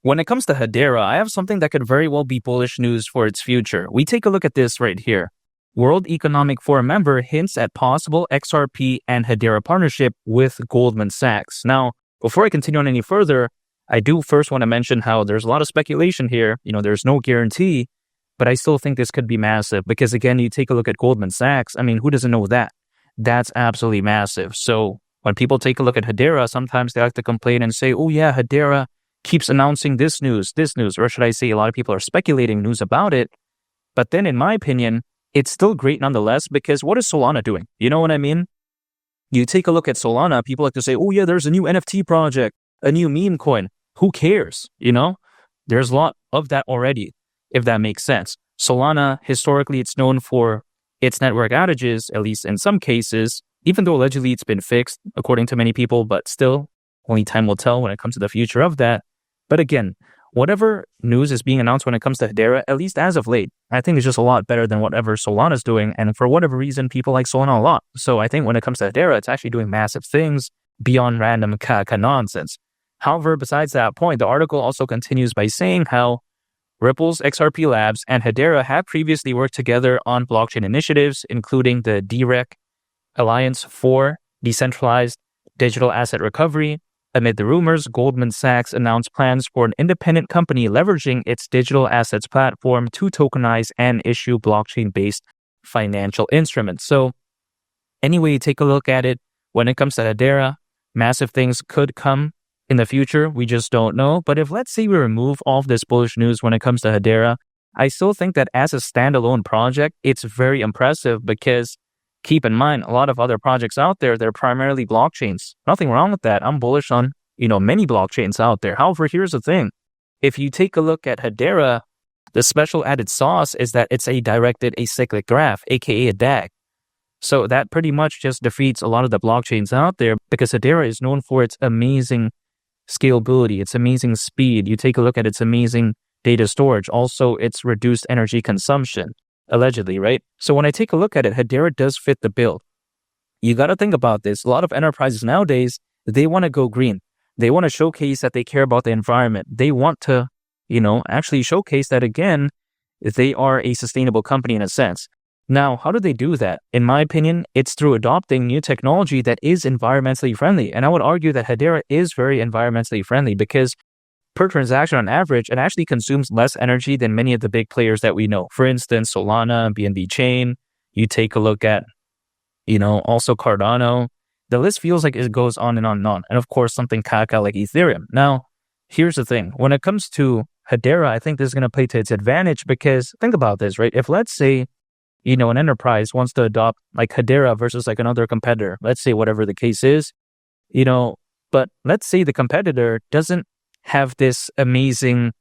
When it comes to Hedera, I have something that could very well be bullish news for its future. We take a look at this right here. World Economic Forum member hints at possible XRP and Hedera partnership with Goldman Sachs. Now, before I continue on any further, I do first want to mention how there's a lot of speculation here. There's no guarantee, but I still think this could be massive because, again, you take a look at Goldman Sachs. I mean, who doesn't know that? That's absolutely massive. So when people take a look at Hedera, sometimes they like to complain and say, oh yeah, Hedera keeps announcing this news, or should I say a lot of people are speculating news about it. But then in my opinion, it's still great nonetheless because what is Solana doing? You know what I mean? You take a look at Solana, people like to say, oh yeah, there's a new NFT project, a new meme coin. Who cares? There's a lot of that already, if that makes sense. Solana, historically, it's known for its network outages, at least in some cases, even though allegedly it's been fixed, according to many people, but still, only time will tell when it comes to the future of that. But again, whatever news is being announced when it comes to Hedera, at least as of late, I think it's just a lot better than whatever Solana's doing. And for whatever reason, people like Solana a lot. So I think when it comes to Hedera, it's actually doing massive things beyond random nonsense. However, besides that point, the article also continues by saying how Ripple's XRP Labs and Hedera have previously worked together on blockchain initiatives, including the DREC Alliance for Decentralized Digital Asset Recovery. Amid the rumors, Goldman Sachs announced plans for an independent company leveraging its digital assets platform to tokenize and issue blockchain-based financial instruments. So anyway, take a look at it. When it comes to Hedera, massive things could come in the future. We just don't know. But if, let's say, we remove all of this bullish news when it comes to Hedera, I still think that as a standalone project, it's very impressive because keep in mind, a lot of other projects out there, they're primarily blockchains. Nothing wrong with that. I'm bullish on, many blockchains out there. However, here's the thing. If you take a look at Hedera, the special added sauce is that it's a directed acyclic graph, aka a DAG. So that pretty much just defeats a lot of the blockchains out there because Hedera is known for its amazing scalability, its amazing speed. You take a look at its amazing data storage, also its reduced energy consumption. Allegedly, right? So when I take a look at it, Hedera does fit the bill. You got to think about this. A lot of enterprises nowadays, they want to go green. They want to showcase that they care about the environment. They want to, actually showcase that, again, they are a sustainable company in a sense. Now, how do they do that? In my opinion, it's through adopting new technology that is environmentally friendly. And I would argue that Hedera is very environmentally friendly because per transaction on average, it actually consumes less energy than many of the big players that we know. For instance, Solana, BNB Chain, you take a look at, also Cardano. The list feels like it goes on and on and on. And of course, something Kaka like Ethereum. Now, here's the thing. When it comes to Hedera, I think this is going to play to its advantage because think about this, right? If let's say, an enterprise wants to adopt like Hedera versus like another competitor, let's say whatever the case is, but let's say the competitor doesn't have this amazing,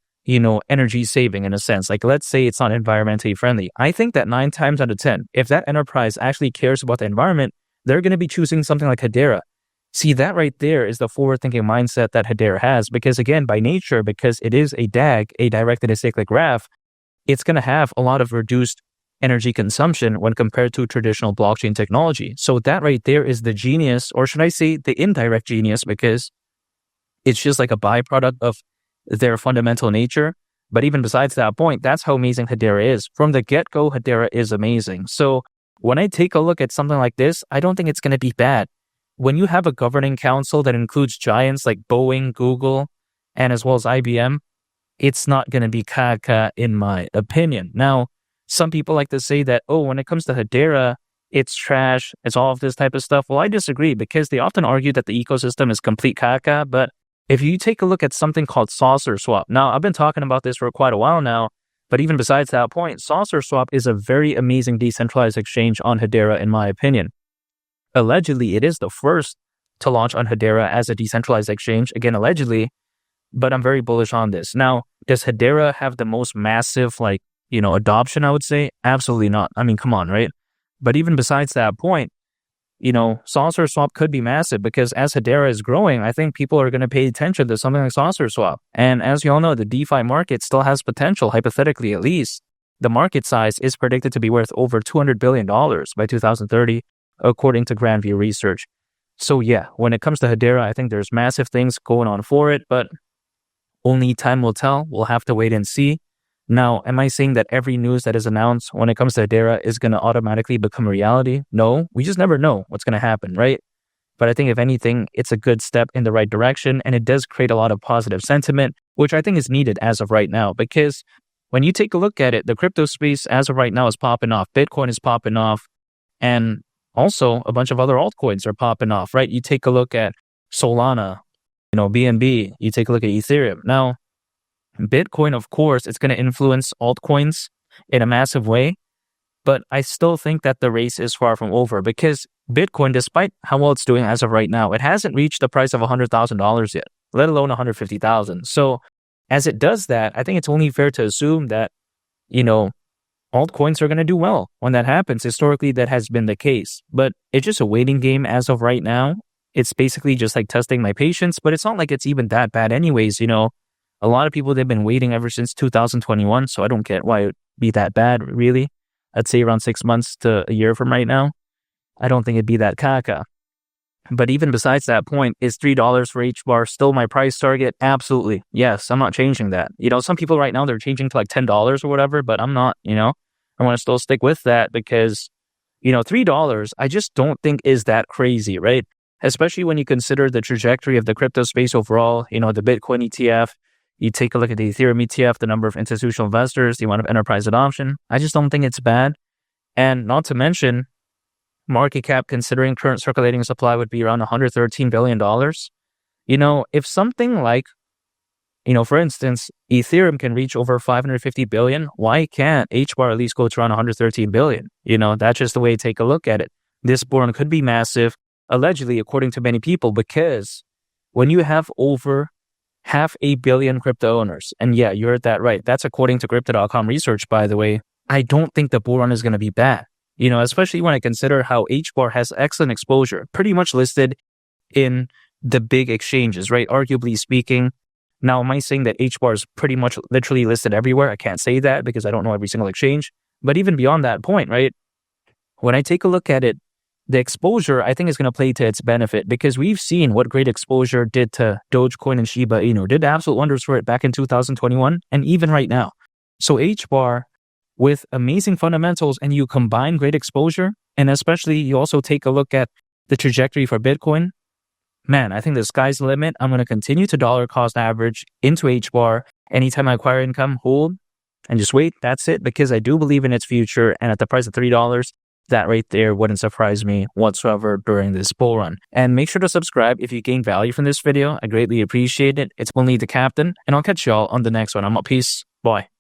energy saving in a sense. Like, let's say it's not environmentally friendly. I think that 9 times out of 10, if that enterprise actually cares about the environment, they're going to be choosing something like Hedera. See, that right there is the forward-thinking mindset that Hedera has. Because again, by nature, because it is a DAG, a directed acyclic graph, it's going to have a lot of reduced energy consumption when compared to traditional blockchain technology. So that right there is the genius, or should I say the indirect genius, because it's just like a byproduct of their fundamental nature. But even besides that point, that's how amazing Hedera is. From the get-go, Hedera is amazing. So when I take a look at something like this, I don't think it's going to be bad. When you have a governing council that includes giants like Boeing, Google, and as well as IBM, it's not going to be caca in my opinion. Now, some people like to say that, when it comes to Hedera, it's trash, it's all of this type of stuff. Well, I disagree because they often argue that the ecosystem is complete caca, but if you take a look at something called Saucer Swap, now I've been talking about this for quite a while now, but even besides that point, Saucer Swap is a very amazing decentralized exchange on Hedera in my opinion. Allegedly, it is the first to launch on Hedera as a decentralized exchange, again, allegedly, but I'm very bullish on this. Now, does Hedera have the most massive, adoption, I would say? Absolutely not. I mean, come on, right? But even besides that point, Saucer Swap could be massive because as Hedera is growing, I think people are going to pay attention to something like Saucer Swap. And as you all know, the DeFi market still has potential, hypothetically at least. The market size is predicted to be worth over $200 billion by 2030, according to Grandview Research. So yeah, when it comes to Hedera, I think there's massive things going on for it. But Only time will tell. We'll have to wait and see. Now, am I saying that every news that is announced when it comes to Hedera is going to automatically become a reality? No, we just never know what's going to happen, right? But I think if anything, it's a good step in the right direction, and it does create a lot of positive sentiment, which I think is needed as of right now, because when you take a look at it, the crypto space as of right now is popping off. Bitcoin is popping off, and also a bunch of other altcoins are popping off, right? You take a look at Solana, BNB, you take a look at Ethereum. Now, Bitcoin, of course, it's going to influence altcoins in a massive way, but I still think that the race is far from over, because Bitcoin, despite how well it's doing as of right now, it hasn't reached the price of $100,000 yet, let alone $150,000. So as it does that, I think it's only fair to assume that, altcoins are going to do well when that happens. Historically, that has been the case, but it's just a waiting game as of right now. It's basically just like testing my patience, but it's not like it's even that bad anyways. A lot of people, they've been waiting ever since 2021, so I don't get why it would be that bad, really. I'd say around 6 months to a year from right now. I don't think it'd be that caca. But even besides that point, is $3 for HBAR still my price target? Absolutely. Yes, I'm not changing that. Some people right now, they're changing to like $10 or whatever, but I'm not, I want to still stick with that because, $3, I just don't think is that crazy, right? Especially when you consider the trajectory of the crypto space overall, the Bitcoin ETF, you take a look at the Ethereum ETF, the number of institutional investors, the amount of enterprise adoption. I just don't think it's bad. And not to mention, market cap considering current circulating supply would be around $113 billion. If something like, for instance, Ethereum can reach over 550 billion, why can't HBAR at least go to around 113 billion? That's just the way to take a look at it. This bull run could be massive, allegedly, according to many people, because when you have over 500 million crypto owners, and yeah, you heard that right, that's according to Crypto.com research, by the way, I don't think the bull run is going to be bad. Especially when I consider how HBAR has excellent exposure, pretty much listed in the big exchanges, right? Arguably speaking. Now, am I saying that HBAR is pretty much literally listed everywhere? I can't say that because I don't know every single exchange. But even beyond that point, right? When I take a look at it, the exposure, I think, is going to play to its benefit, because we've seen what great exposure did to Dogecoin and Shiba Inu, did absolute wonders for it back in 2021 and even right now. So HBAR, with amazing fundamentals, and you combine great exposure, and especially you also take a look at the trajectory for Bitcoin, man, I think the sky's the limit. I'm going to continue to dollar cost average into HBAR. Anytime I acquire income, hold, and just wait. That's it, because I do believe in its future. And at the price of $3, that right there wouldn't surprise me whatsoever during this bull run. And make sure to subscribe if you gain value from this video. I greatly appreciate it. It's Bullish the Captain, and I'll catch y'all on the next one. I'm out. Peace. Bye.